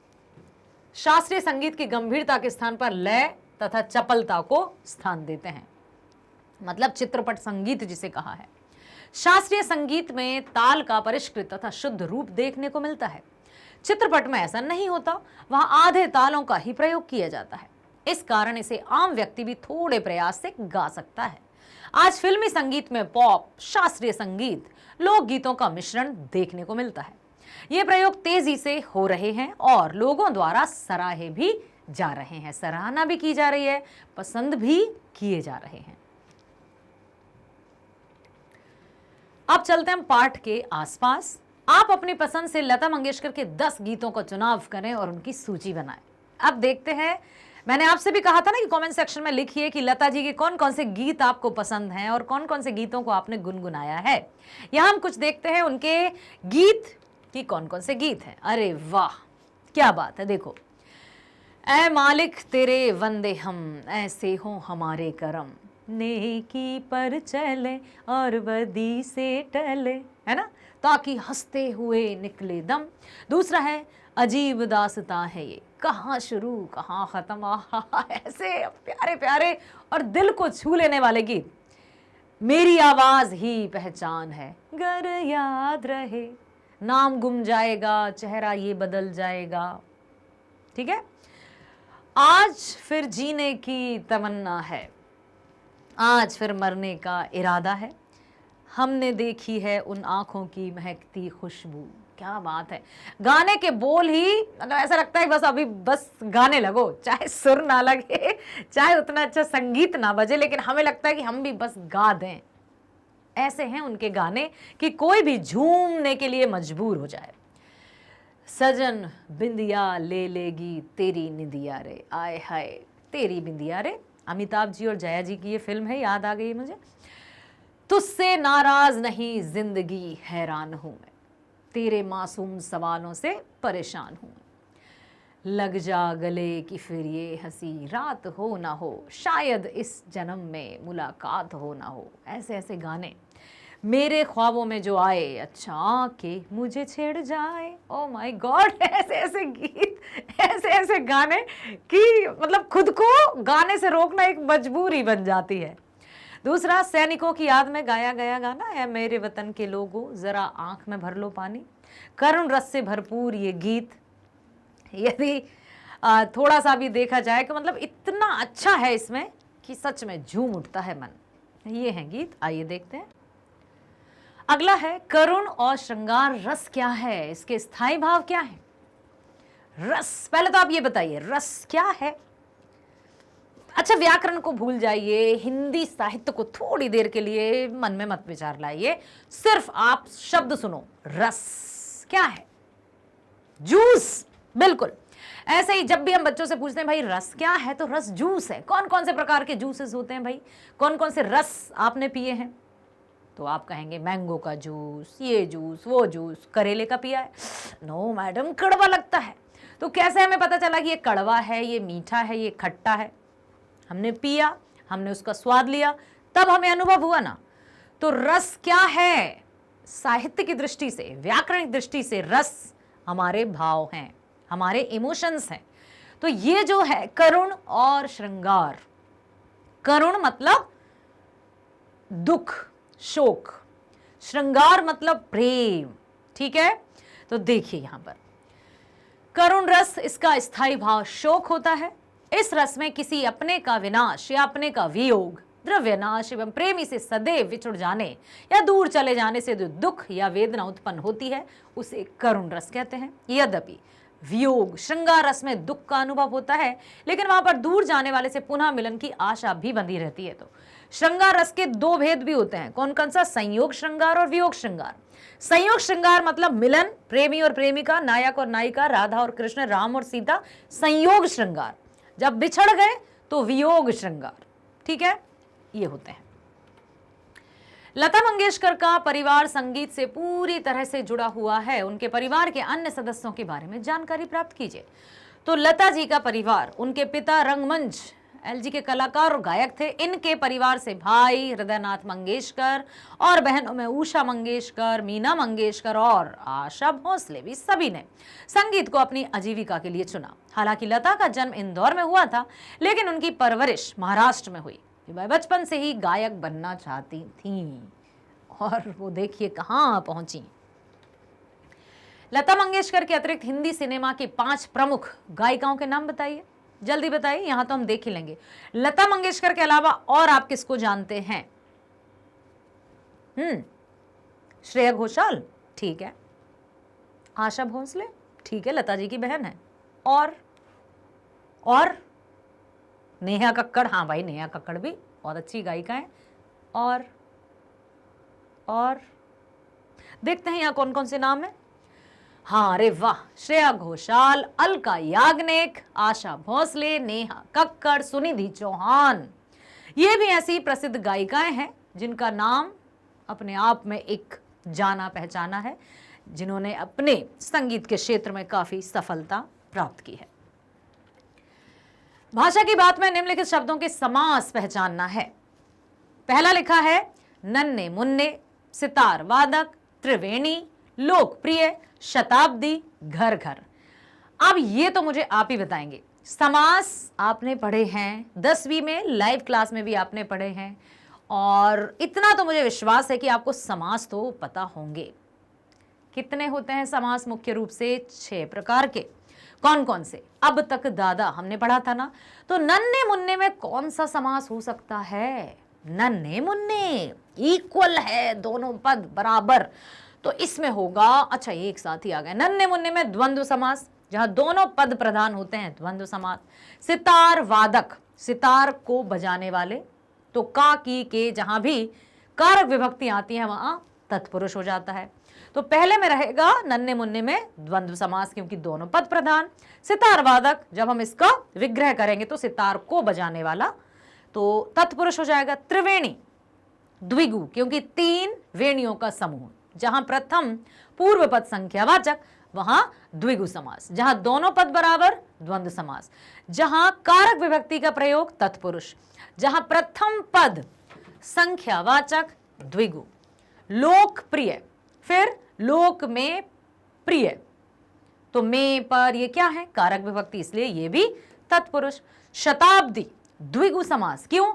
शास्त्रीय संगीत की गंभीरता के स्थान पर लय तथा चपलता को स्थान देते हैं। मतलब चित्रपट संगीत जिसे कहा है। शास्त्रीय संगीत में ताल का परिष्कृत तथा शुद्ध रूप देखने को मिलता है। चित्रपट में ऐसा नहीं होता, वहां आधे तालों का ही प्रयोग किया जाता है। इस कारण इसे आम व्यक्ति भी थोड़े प्रयास से गा सकता है। आज फिल्मी संगीत में पॉप, शास्त्रीय संगीत, लोकगीतों का मिश्रण देखने को मिलता है। ये प्रयोग तेजी से हो रहे हैं और लोगों द्वारा सराहे भी जा रहे हैं, सराहना भी की जा रही है, पसंद भी किए जा रहे हैं। अब चलते हैं पाठ के आसपास। आप अपनी पसंद से लता मंगेशकर के 10 गीतों का चुनाव करें और उनकी सूची बनाएं। अब देखते हैं, मैंने आपसे भी कहा था ना कि कमेंट सेक्शन में लिखिए कि लता जी के कौन कौन से गीत आपको पसंद हैं और कौन कौन से गीतों को आपने गुनगुनाया है। यहां हम कुछ देखते हैं उनके गीत कि कौन कौन से गीत हैं। अरे वाह, क्या बात है। देखो, ऐ मालिक तेरे वंदे हम, ऐसे हो हमारे करम, नेकी पर चले और बदी से टले, है ना, ताकि हंसते हुए निकले दम। दूसरा है अजीब दास्तां है ये, कहाँ शुरू कहाँ खत्म। आहा, ऐसे प्यारे प्यारे और दिल को छू लेने वाले गीत। मेरी आवाज ही पहचान है, गर याद रहे, नाम गुम जाएगा, चेहरा ये बदल जाएगा। ठीक है। आज फिर जीने की तमन्ना है, आज फिर मरने का इरादा है, हमने देखी है उन आंखों की महकती खुशबू। क्या बात है। गाने के बोल ही मतलब ऐसा लगता है बस अभी बस गाने लगो, चाहे सुर ना लगे, चाहे उतना अच्छा संगीत ना बजे, लेकिन हमें लगता है कि हम भी बस गा दें। ऐसे हैं उनके गाने कि कोई भी झूमने के लिए मजबूर हो जाए। सजन बिंदिया ले लेगी तेरी निंदिया रे, आए हाय तेरी बिंदिया रे। अमिताभ जी और जया जी की ये फिल्म है, याद आ गई मुझे। तुझसे नाराज नहीं जिंदगी हैरान हूं मैं, तेरे मासूम सवालों से परेशान हूं। लग जा गले कि फिर ये हंसी रात हो ना हो, शायद इस जन्म में मुलाकात हो ना हो। ऐसे ऐसे गाने मेरे ख्वाबों में जो आए, अच्छा के मुझे छेड़ जाए। ओ माय गॉड, ऐसे ऐसे गीत, ऐसे ऐसे गाने कि मतलब खुद को गाने से रोकना एक मजबूरी बन जाती है। दूसरा, सैनिकों की याद में गाया गया गाना है, मेरे वतन के लोगों जरा आंख में भर लो पानी। करुण रस से भरपूर ये गीत, यदि थोड़ा सा भी देखा जाए कि मतलब इतना अच्छा है इसमें कि सच में झूम उठता है मन। ये है गीत, आइए देखते हैं। अगला है करुण और श्रृंगार रस क्या है, इसके स्थायी भाव क्या है। रस, पहले तो आप ये बताइए रस क्या है। अच्छा, व्याकरण को भूल जाइए, हिंदी साहित्य को थोड़ी देर के लिए मन में मत विचार लाइए, सिर्फ आप शब्द सुनो। रस क्या है? जूस। बिल्कुल ऐसे ही जब भी हम बच्चों से पूछते हैं भाई रस क्या है, तो रस जूस है। कौन कौन से प्रकार के जूसेस होते हैं भाई, कौन कौन से रस आपने पिए हैं, तो आप कहेंगे मैंगो का जूस, ये जूस, वो जूस। करेले का पिया है? नो मैडम, कड़वा लगता है। तो कैसे हमें पता चला कि ये कड़वा है, ये मीठा है, ये खट्टा है? हमने पिया, हमने उसका स्वाद लिया, तब हमें अनुभव हुआ ना। तो रस क्या है? साहित्य की दृष्टि से, व्याकरणिक दृष्टि से रस हमारे भाव हैं, हमारे इमोशंस हैं। तो ये जो है करुण और श्रृंगार, करुण मतलब दुख, शोक, श्रृंगार मतलब प्रेम। ठीक है, तो देखिए यहां पर करुण रस, इसका स्थायी भाव शोक होता है। इस रस में किसी अपने का विनाश या अपने का वियोग, द्रव्य नाश एवं प्रेमी से सदैव विछुड़ जाने या दूर चले जाने से जो दुख या वेदना उत्पन्न होती है उसे करुण रस कहते हैं। यद्यपि वियोग श्रृंगार रस में दुख का अनुभव होता है, लेकिन वहां पर दूर जाने वाले से पुनः मिलन की आशा भी बंधी रहती है। तो श्रृंगार रस के दो भेद भी होते हैं, कौन कौन सा? संयोग श्रृंगार और वियोग श्रृंगार। संयोग श्रृंगार मतलब मिलन, प्रेमी और प्रेमिका, नायक और नायिका, राधा और कृष्ण, राम और सीता, संयोग श्रृंगार। जब बिछड़ गए तो वियोग श्रृंगार। ठीक है, ये होते हैं। लता मंगेशकर का परिवार संगीत से पूरी तरह से जुड़ा हुआ है। उनके परिवार के अन्य सदस्यों के बारे में जानकारी प्राप्त कीजिए। तो लता जी का परिवार, उनके पिता रंगमंच एलजी के कलाकार और गायक थे। इनके परिवार से भाई हृदयनाथ मंगेशकर और बहनों में उषा मंगेशकर, मीना मंगेशकर और आशा भोसले भी सभी ने संगीत को अपनी आजीविका के लिए चुना। हालांकि लता का जन्म इंदौर में हुआ था, लेकिन उनकी परवरिश महाराष्ट्र में हुई। वह बचपन से ही गायक बनना चाहती थीं और वो देखिए कहां पहुंची। लता मंगेशकर के अतिरिक्त हिंदी सिनेमा की 5 प्रमुख गायिकाओं के नाम बताइए, जल्दी बताइए, यहां तो हम देख ही लेंगे। लता मंगेशकर के अलावा और आप किसको जानते हैं? श्रेया घोषाल, ठीक है। आशा भोसले, ठीक है, लता जी की बहन है। और नेहा कक्कड़, हाँ भाई नेहा कक्कड़ भी बहुत अच्छी गायिका है। और देखते हैं यहाँ कौन कौन से नाम है। हाँ, अरे वाह, श्रेया घोषाल, अलका याग्निक, आशा भोसले, नेहा कक्कड़, सुनिधि चौहान, ये भी ऐसी प्रसिद्ध गायिकाएं हैं जिनका नाम अपने आप में एक जाना पहचाना है, जिन्होंने अपने संगीत के क्षेत्र में काफी सफलता प्राप्त की है। भाषा की बात में निम्नलिखित शब्दों के समास पहचानना है। पहला लिखा है नन्हे मुन्ने, सितार वादक, त्रिवेणी, लोकप्रिय, शताब्दी, घर घर। अब ये तो मुझे आप ही बताएंगे। समास आपने पढ़े हैं 10वीं में, लाइव क्लास में भी आपने पढ़े हैं, और इतना तो मुझे विश्वास है कि आपको समास तो पता होंगे। कितने होते हैं समास? मुख्य रूप से 6 प्रकार के। कौन कौन से? अब तक दादा हमने पढ़ा था ना। तो नन्हे मुन्ने में कौन सा समास हो सकता है? नन्हे मुन्ने इक्वल है, दोनों पद बराबर, तो इसमें होगा, अच्छा एक साथ ही आ गए। नन्हे मुन्ने में द्वंद्व समास, जहां दोनों पद प्रधान होते हैं, द्वंद्व समास। सितार वादक, सितार को बजाने वाले, तो का की के जहां भी कारक विभक्ति आती है वहां तत्पुरुष हो जाता है। तो पहले में रहेगा नन्हे मुन्ने में द्वंद्व समास, क्योंकि दोनों पद प्रधान। सितार वादक, जब हम इसका विग्रह करेंगे तो सितार को बजाने वाला, तो तत्पुरुष हो जाएगा। त्रिवेणी द्विगु, क्योंकि 3 वेणियों का समूह, जहां प्रथम पूर्व पद संख्यावाचक वहां द्विगु समास, जहां दोनों पद बराबर द्वंद्व समास, जहां कारक विभक्ति का प्रयोग तत्पुरुष, जहां प्रथम पद संख्यावाचक द्विगु। लोकप्रिय, फिर लोक में प्रिय, तो में पर ये क्या है? कारक विभक्ति, इसलिए ये भी तत्पुरुष। शताब्दी द्विगु समास, क्यों?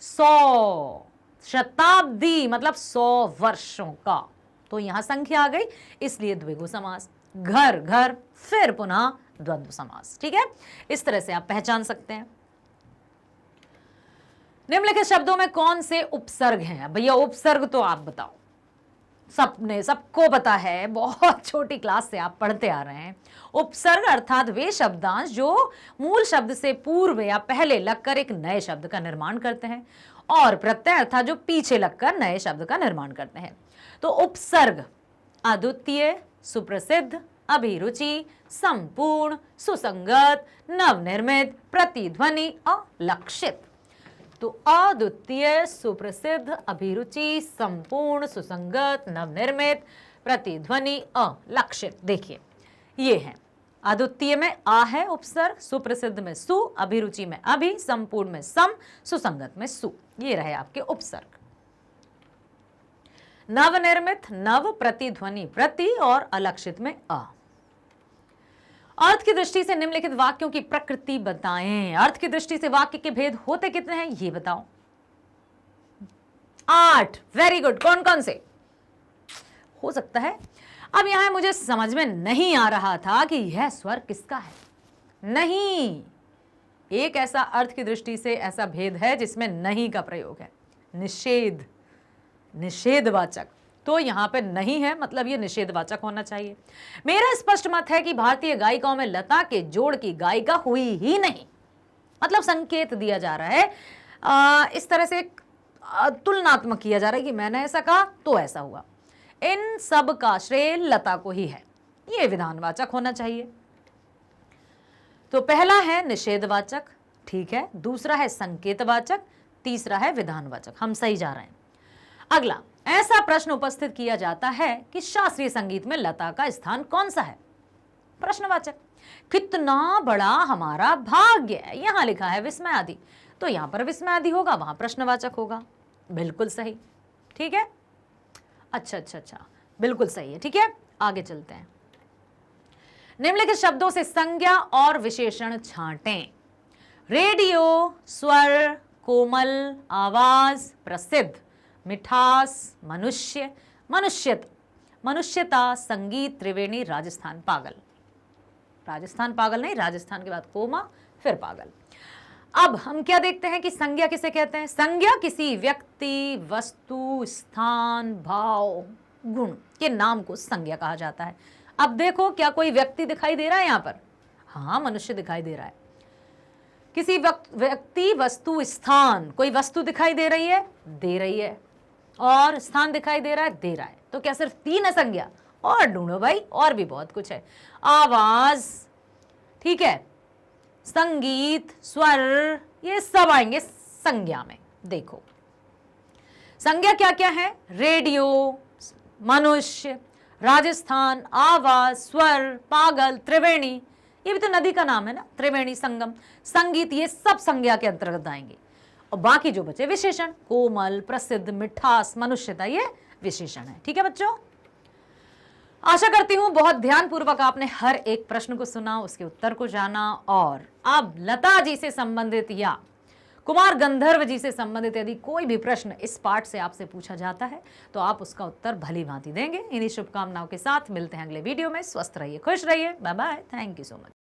100, शताब्दी मतलब 100 वर्षों का, तो यहां संख्या आ गई, इसलिए द्विगु समास। घर घर, फिर पुनः द्वंद्व समास। ठीक है, इस तरह से आप पहचान सकते हैं। निम्नलिखित शब्दों में कौन से उपसर्ग हैं? भैया उपसर्ग तो आप बताओ, सबको पता है, बहुत छोटी क्लास से आप पढ़ते आ रहे हैं। उपसर्ग अर्थात वे शब्दांश जो मूल शब्द से पूर्व या पहले लगकर एक नए शब्द का निर्माण करते हैं, और प्रत्यय अर्थात जो पीछे लगकर नए शब्द का निर्माण करते हैं। तो उपसर्ग अद्वितीय, सुप्रसिद्ध, अभिरुचि, संपूर्ण, सुसंगत, नवनिर्मित, प्रतिध्वनि, अलक्षित। तो अद्वितीय, सुप्रसिद्ध, अभिरुचि, संपूर्ण, सुसंगत, नवनिर्मित, प्रतिध्वनि, अलक्षित। देखिए ये है, अद्वितीय में आ है उपसर्ग, सुप्रसिद्ध में सु, अभिरुचि में अभि, संपूर्ण में सम, सुसंगत में सु। ये रहे आपके उपसर्ग। नवनिर्मित नव, प्रतिध्वनि प्रति, और अलक्षित में अ। अर्थ की दृष्टि से निम्नलिखित वाक्यों की प्रकृति बताएं। अर्थ की दृष्टि से वाक्य के भेद होते कितने हैं ये बताओ? 8। Very good. कौन कौन से हो सकता है? अब यहां मुझे समझ में नहीं आ रहा था कि यह स्वर किसका है। नहीं, एक ऐसा अर्थ की दृष्टि से ऐसा भेद है जिसमें नहीं का प्रयोग है, निषेध, निषेधवाचक। तो यहां पे नहीं है, मतलब ये निषेधवाचक होना चाहिए। मेरा स्पष्ट मत है कि भारतीय गायिकाओं में लता के जोड़ की गायिका हुई ही नहीं। मतलब संकेत दिया जा रहा है, इस तरह से तुलनात्मक किया जा रहा है कि मैंने ऐसा कहा तो ऐसा हुआ। इन सब का श्रेय लता को ही है। यह विधानवाचक होना चाहिए। तो पहला है निषेधवाचक, ठीक है, दूसरा है संकेतवाचक, तीसरा है विधानवाचक। हम सही जा रहे हैं। अगला, ऐसा प्रश्न उपस्थित किया जाता है कि शास्त्रीय संगीत में लता का स्थान कौन सा है? प्रश्नवाचक। कितना बड़ा हमारा भाग्य है, यहां लिखा है विस्मय आदि, तो यहां पर विस्मय आदि होगा, वहां प्रश्नवाचक होगा। बिल्कुल सही, ठीक है। अच्छा, बिल्कुल सही है, ठीक है। आगे चलते हैं। निम्नलिखित शब्दों से संज्ञा और विशेषण छांटें। रेडियो, स्वर, कोमल, आवाज, प्रसिद्ध, मिठास, मनुष्य, मनुष्यता, मनुष्यता, संगीत, त्रिवेणी, राजस्थान, पागल। राजस्थान पागल नहीं, राजस्थान के बाद कोमा, फिर पागल। अब हम क्या देखते हैं कि संज्ञा किसे कहते हैं? संज्ञा किसी व्यक्ति, वस्तु, स्थान, भाव, गुण के नाम को संज्ञा कहा जाता है। अब देखो, क्या कोई व्यक्ति दिखाई दे रहा है यहां पर? हाँ, मनुष्य दिखाई दे रहा है। किसी व्यक्ति, वस्तु, स्थान, कोई वस्तु दिखाई दे रही है? दे रही है। और स्थान दिखाई दे रहा है? दे रहा है। तो क्या सिर्फ 3 है संज्ञा? और ढूंढो भाई, और भी बहुत कुछ है। आवाज, ठीक है, संगीत, स्वर, ये सब आएंगे संज्ञा में। देखो संज्ञा क्या क्या है? रेडियो, मनुष्य, राजस्थान, आवाज, स्वर, पागल, त्रिवेणी, ये भी तो नदी का नाम है ना, त्रिवेणी संगम, संगीत, ये सब संज्ञा के अंतर्गत आएंगे। और बाकी जो बचे विशेषण, कोमल, प्रसिद्ध, मिठास, मनुष्यता, ये विशेषण है। ठीक है बच्चों, आशा करती हूं बहुत ध्यानपूर्वक आपने हर एक प्रश्न को सुना, उसके उत्तर को जाना। और अब लता जी से संबंधित या कुमार गंधर्व जी से संबंधित यदि कोई भी प्रश्न इस पाठ से आपसे पूछा जाता है तो आप उसका उत्तर भली भांति देंगे। इन्हीं शुभकामनाओं के साथ मिलते हैं अगले वीडियो में। स्वस्थ रहिए, खुश रहिए, bye bye, thank you so much.